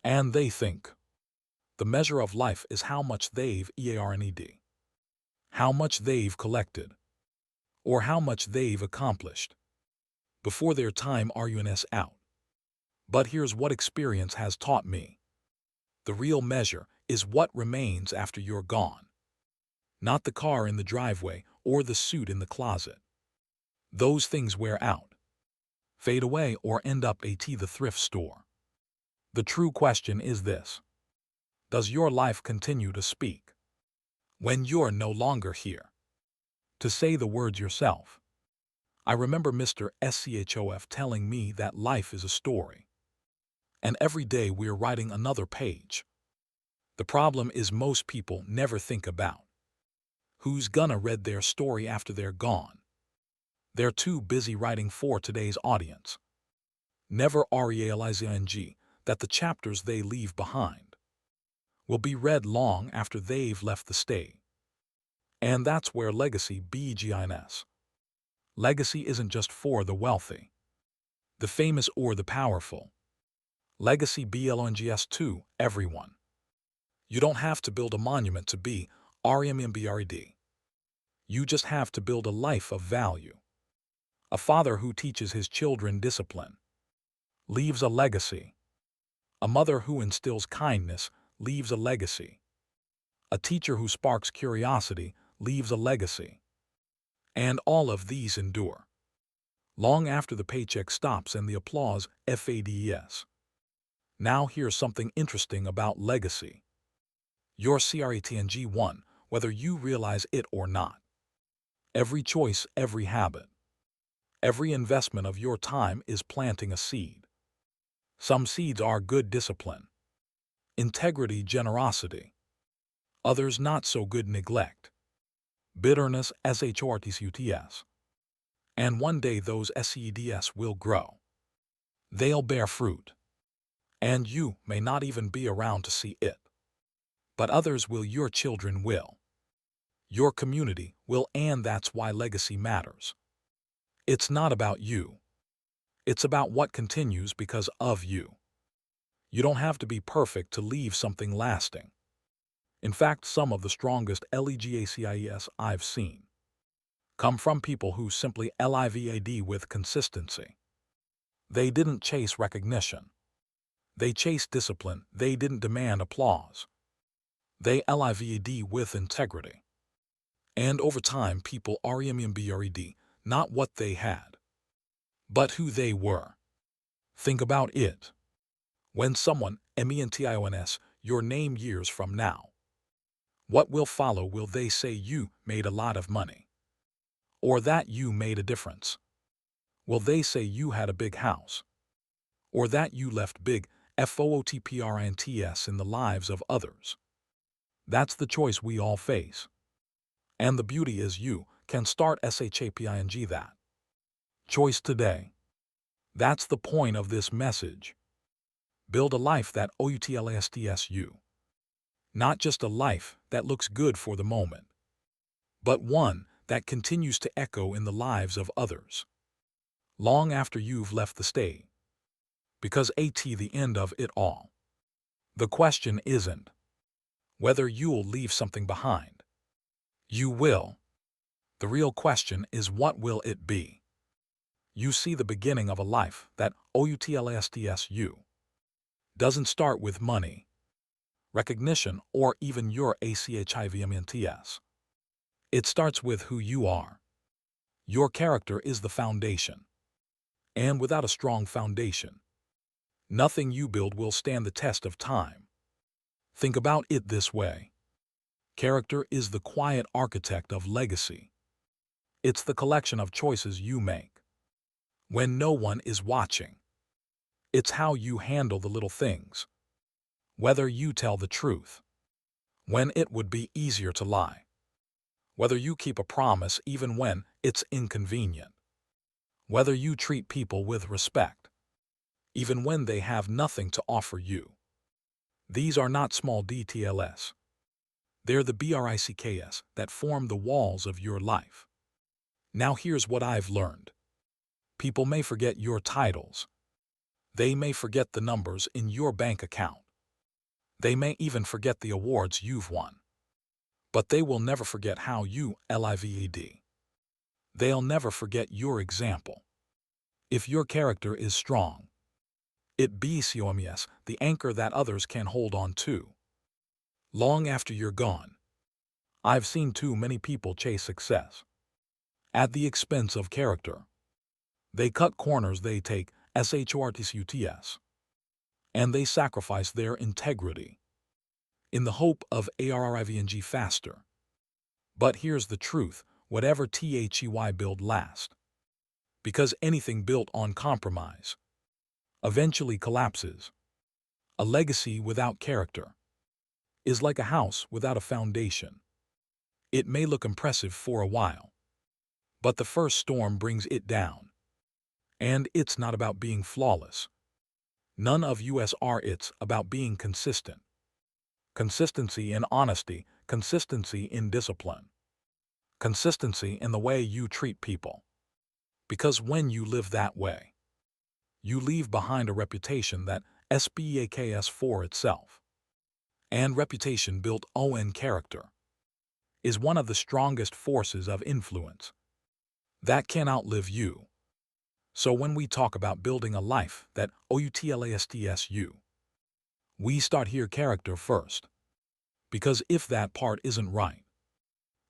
And they think the measure of life is how much they've earned, how much they've collected, or how much they've accomplished before their time runs out. But here's what experience has taught me. The real measure is what remains after you're gone, not the car in the driveway or the suit in the closet. Those things wear out, fade away, or end up at the thrift store. The true question is this: does your life continue to speak when you're no longer here? To say the words yourself. I remember Mr. Schof telling me that life is a story, and every day we're writing another page. The problem is most people never think about who's gonna read their story after they're gone. They're too busy writing for today's audience, never realizing that the chapters they leave behind will be read long after they've left the stage. And that's where legacy begins. Legacy isn't just for the wealthy, the famous, or the powerful. Legacy belongs to everyone. You don't have to build a monument to be remembered. You just have to build a life of value. A father who teaches his children discipline leaves a legacy. A mother who instills kindness leaves a legacy. A teacher who sparks curiosity leaves a legacy. And all of these endure long after the paycheck stops and the applause fades. Now here's something interesting about legacy. Your CRETNG1, whether you realize it or not. Every choice, every habit, every investment of your time is planting a seed. Some seeds are good discipline, integrity, generosity. Others not so good: neglect, bitterness, shortcuts. And one day those seeds will grow. They'll bear fruit. And you may not even be around to see it. But others will. Your children will. Your community will. And that's why legacy matters. It's not about you. It's about what continues because of you. You don't have to be perfect to leave something lasting. In fact, some of the strongest legacies I've seen come from people who simply lived with consistency. They didn't chase recognition. They chased discipline. They didn't demand applause. They lived with integrity. And over time, people remembered not what they had, but who they were. Think about it. When someone mentions your name years from now, what will follow? Will they say you made a lot of money? Or that you made a difference? Will they say you had a big house? Or that you left big footprints in the lives of others? That's the choice we all face. And the beauty is you can start shaping that choice today. That's the point of this message. Build a life that outlasts you. Not just a life that looks good for the moment, but one that continues to echo in the lives of others long after you've left the stage. Because at the end of it all, the question isn't whether you'll leave something behind. You will. The real question is, what will it be? You see, the beginning of a life that outlasts you doesn't start with money, recognition, or even your achievements. It starts with who you are. Your character is the foundation. And without a strong foundation, nothing you build will stand the test of time. Think about it this way. Character is the quiet architect of legacy. It's the collection of choices you make when no one is watching. It's how you handle the little things. Whether you tell the truth when it would be easier to lie. Whether you keep a promise even when it's inconvenient. Whether you treat people with respect even when they have nothing to offer you. These are not small details. They're the bricks that form the walls of your life. Now here's what I've learned. People may forget your titles. They may forget the numbers in your bank account. They may even forget the awards you've won. But they will never forget how you lived. They'll never forget your example. If your character is strong, it becomes the anchor that others can hold on to. Long after you're gone, I've seen too many people chase success at the expense of character. They cut corners, they take shortcuts, and they sacrifice their integrity in the hope of arriving faster. But here's the truth, whatever they build lasts. Because anything built on compromise eventually collapses. A legacy without character is like a house without a foundation. It may look impressive for a while, but the first storm brings it down. And it's not about being flawless. None of us are. It's about being consistent. Consistency in honesty, consistency in discipline, consistency in the way you treat people. Because when you live that way, you leave behind a reputation that speaks for itself. And reputation built on character is one of the strongest forces of influence that can outlive you. So when we talk about building a life that outlasts you, we start here, character first. Because if that part isn't right,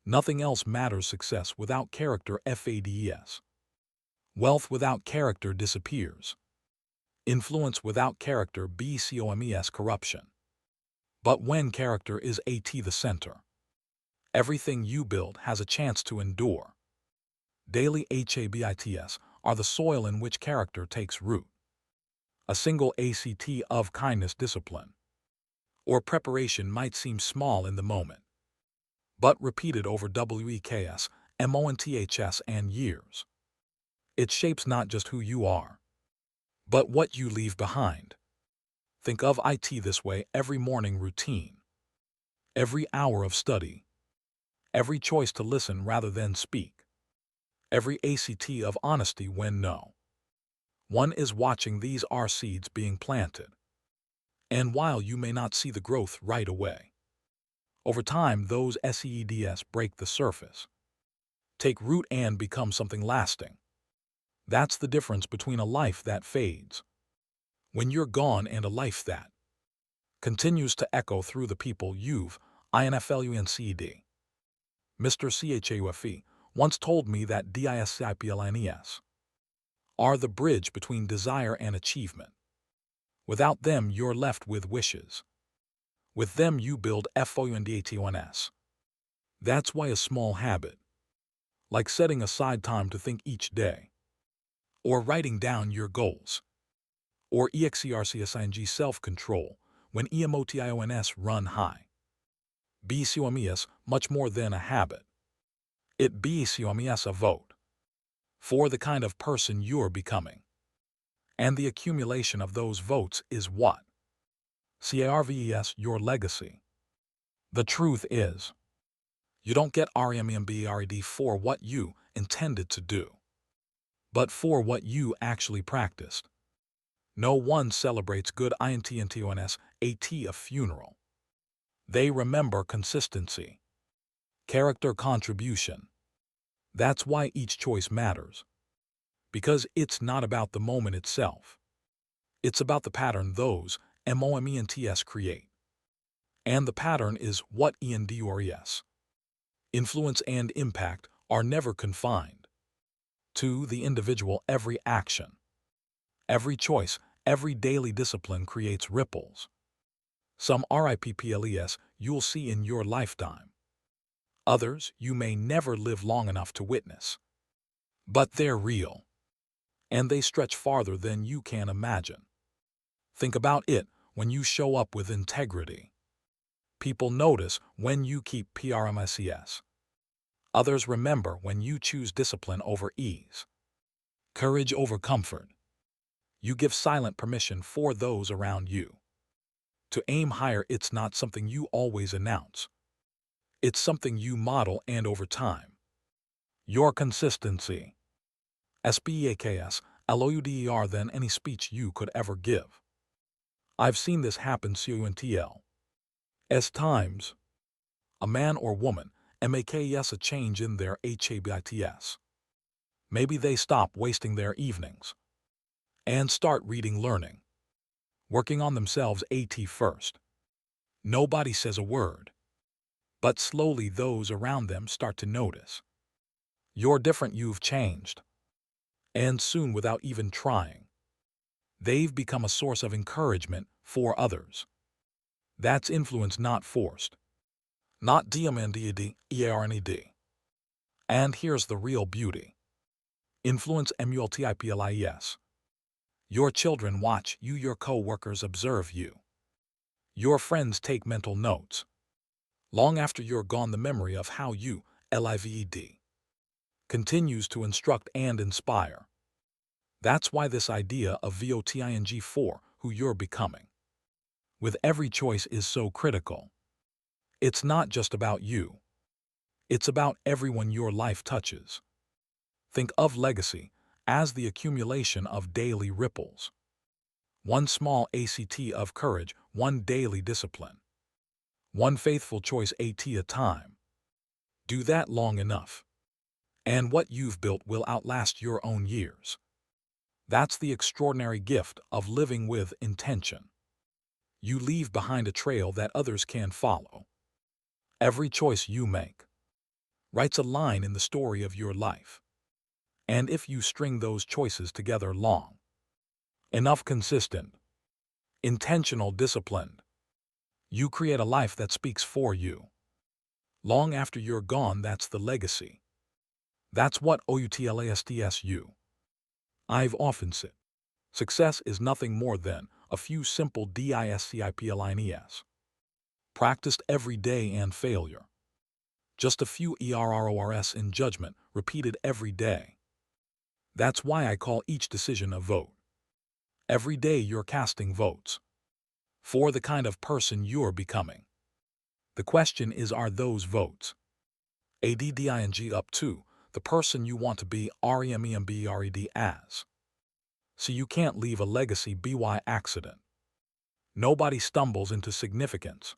nothing else matters. Success without character fades. Wealth without character disappears. Influence without character becomes corruption. But when character is at the center, everything you build has a chance to endure. Daily habits are the soil in which character takes root. A single act of kindness, discipline, or preparation might seem small in the moment, but repeated over weeks, months, and years, it shapes not just who you are, but what you leave behind. Think of it this way: every morning routine, every hour of study, every choice to listen rather than speak, every act of honesty when no one is watching, these are seeds being planted. And while you may not see the growth right away, over time those seeds break the surface, take root, and become something lasting. That's the difference between a life that fades when you're gone and a life that continues to echo through the people you've influenced. Mr. Chafe once told me that disciplines are the bridge between desire and achievement. Without them, you're left with wishes. With them, you build foundations. That's why a small habit, like setting aside time to think each day, or writing down your goals, or exercising self-control when emotions run high, becomes much more than a habit. It becomes a vote for the kind of person you're becoming. And the accumulation of those votes is what carves your legacy. The truth is, you don't get remembered for what you intended to do, but for what you actually practiced. No one celebrates good intentions at a funeral. They remember consistency, character, contribution. That's why each choice matters. Because it's not about the moment itself. It's about the pattern those moments create. And the pattern is what endures. Influence and impact are never confined to the individual. Every action, every choice, every daily discipline creates ripples. Some ripples you'll see in your lifetime. Others you may never live long enough to witness. But they're real, and they stretch farther than you can imagine. Think about it: when you show up with integrity, people notice. When you keep promises, others remember. When you choose discipline over ease, courage over comfort, you give silent permission for those around you to aim higher. It's not something you always announce. It's something you model, and over time, your consistency speaks louder than any speech you could ever give. I've seen this happen. CUNTL As times, a man or woman makes a change in their habits. Maybe they stop wasting their evenings and start reading, learning, working on themselves first. Nobody says a word, but slowly those around them start to notice. You're different, you've changed. And soon, without even trying, they've become a source of encouragement for others. That's influence, not forced. Not demand. And here's the real beauty. Influence multiples. Your children watch you, your co-workers observe you. Your friends take mental notes. Long after you're gone, the memory of how you lived continues to instruct and inspire. That's why this idea of voting for who you're becoming with every choice is so critical. It's not just about you. It's about everyone your life touches. Think of legacy as the accumulation of daily ripples. One small act of courage, one daily discipline, one faithful choice at a time. Do that long enough, and what you've built will outlast your own years. That's the extraordinary gift of living with intention. You leave behind a trail that others can follow. Every choice you make writes a line in the story of your life. And if you string those choices together long enough, consistent, intentional, disciplined, you create a life that speaks for you. Long after you're gone, that's the legacy. That's what outlastsu. I've often said, success is nothing more than a few simple disciplines practiced every day, and failure just a few errors in judgment repeated every day. That's why I call each decision a vote. Every day you're casting votes for the kind of person you're becoming. The question is, are those votes adding up to the person you want to be, remembred as? So you can't leave a legacy by accident. Nobody stumbles into significance.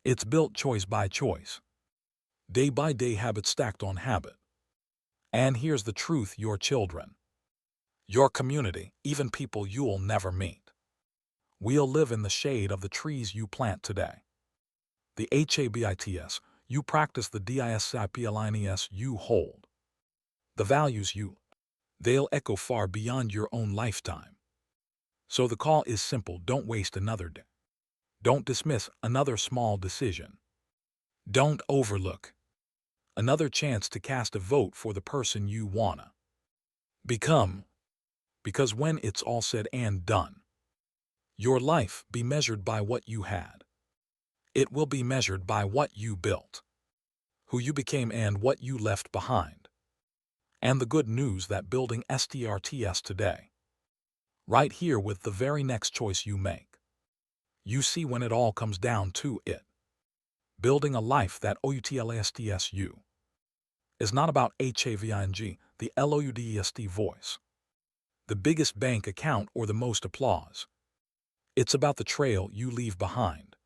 It's built choice by choice, day by day, habit stacked on habit. And here's the truth: your children, your community, even people you'll never meet, will live in the shade of the trees you plant today. The habits you practice, the disciplines you hold, the values they'll echo far beyond your own lifetime. So the call is simple: don't waste another day. Don't dismiss another small decision. Don't overlook another chance to cast a vote for the person you wanna become. Because when it's all said and done, your life be measured by what you had. It will be measured by what you built, who you became, and what you left behind. And the good news that building starts today, right here with the very next choice you make. You see, when it all comes down to it, building a life that outlastsu is not about having the loudest voice, the biggest bank account, or the most applause. It's about the trail you leave behind,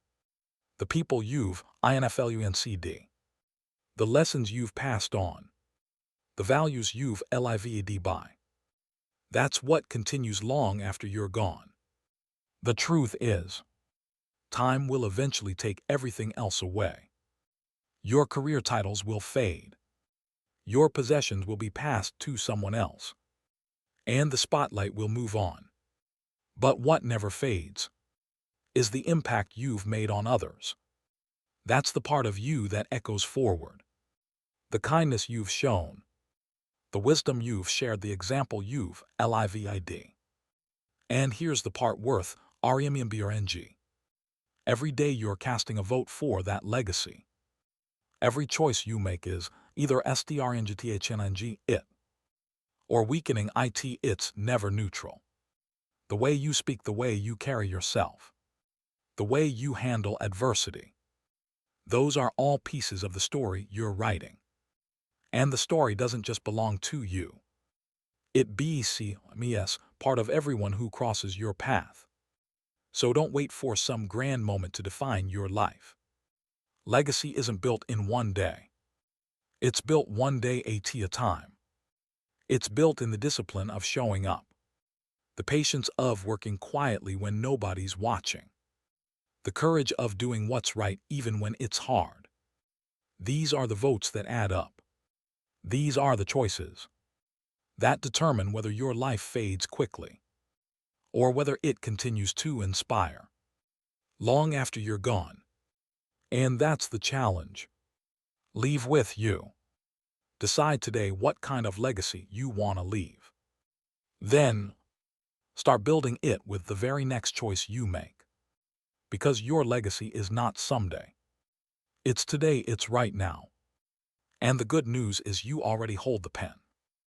the people you've influenced, the lessons you've passed on, the values you've lived by. That's what continues long after you're gone. The truth is, time will eventually take everything else away. Your career titles will fade. Your possessions will be passed to someone else, and the spotlight will move on. But what never fades is the impact you've made on others. That's the part of you that echoes forward. The kindness you've shown, the wisdom you've shared, the example you've lived. And here's the part worth remembering. Every day you're casting a vote for that legacy. Every choice you make is either strengthening it or weakening it. It's never neutral. The way you speak, the way you carry yourself, the way you handle adversity, those are all pieces of the story you're writing. And the story doesn't just belong to you. It becomes part of everyone who crosses your path. So don't wait for some grand moment to define your life. Legacy isn't built in one day. It's built one day at a time. It's built in the discipline of showing up, the patience of working quietly when nobody's watching, the courage of doing what's right even when it's hard. These are the votes that add up. These are the choices that determine whether your life fades quickly or whether it continues to inspire long after you're gone. And that's the challenge. Leave with you. Decide today what kind of legacy you want to leave. Then, start building it with the very next choice you make. Because your legacy is not someday. It's today, it's right now. And the good news is you already hold the pen.